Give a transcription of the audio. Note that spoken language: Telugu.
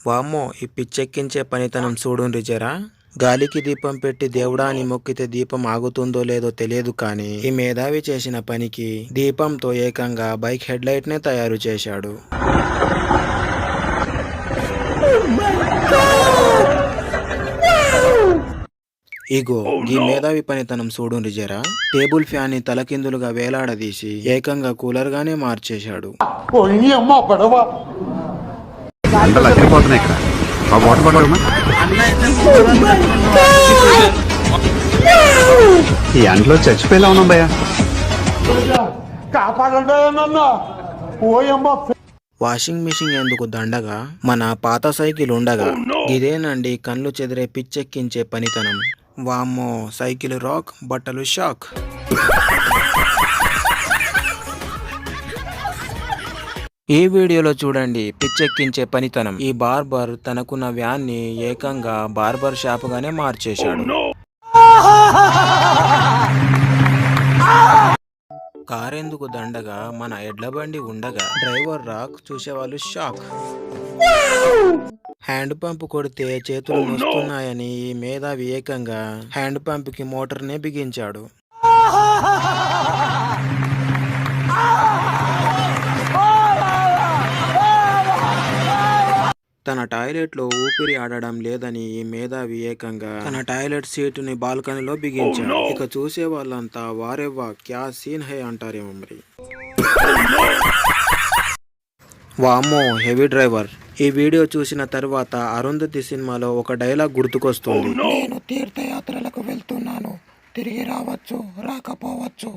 వామ్మో ఈ పిచ్చెక్కించే పనితనం చూడుండ్రి జరా. గాలికి దీపం పెట్టి దేవుడా అని మొక్కితే దీపం ఆగుతుందో లేదో తెలియదు కానీ ఈ మేధావి చేసిన పనికి దీపంతో ఏకంగా బైక్ హెడ్ లైట్ నే తయారు చేశాడు. ఇగో ఈ మేధావి పనితనం చూడుండ్రి జరా. టేబుల్ ఫ్యాన్ ని తలకిందులుగా వేలాడదీసి ఏకంగా కూలర్ గానే మార్చేశాడు. ఈ అంట్లో చచ్చిపోయేలా ఉన్నాం భయ్యా. వాషింగ్ మిషన్ ఎందుకు దండగా, మన పాత సైకిల్ ఉండగా. ఇదేనండి కళ్ళు చెదిరే పిచ్చెక్కించే పనితనం. వామ్మో సైకిల్ రాక్, బట్టలు షాక్. ఈ వీడియోలో చూడండి పిచ్చెక్కించే పనితనం. ఈ బార్బర్ తనకున్న వ్యాన్ ని ఏకంగా బార్బర్ షాప్ గానే మార్చేశాడు. కారెందుకు దండగా, మన ఎడ్ల బండి ఉండగా. డ్రైవర్ రాక్, చూసేవాళ్ళు షాక్. హ్యాండ్ పంప్ కొడితే చేతులు నొస్తున్నాయని ఈ మేధావి ఏకంగా హ్యాండ్ పంప్ కి మోటార్ నే బిగించాడు. తన టాయిలెట్ లో ఊపిరి ఆడడం లేదని ఈ మేధావి ఏకంగా తన టాయిలెట్ సీటుని బాల్కనీలో బిగించాడు. ఇక చూసే వాళ్ళంతా వారెవ్వా క్యా సీన్ హై అంటారేమో మరి. వామ్మో హెవీ డ్రైవర్. ఈ వీడియో చూసిన తర్వాత అరుంధతి సినిమాలో ఒక డైలాగ్ గుర్తుకొస్తుంది. నేను తీర్థయాత్రలకు వెళ్తున్నాను, తిరిగి రావచ్చు రాకపోవచ్చు.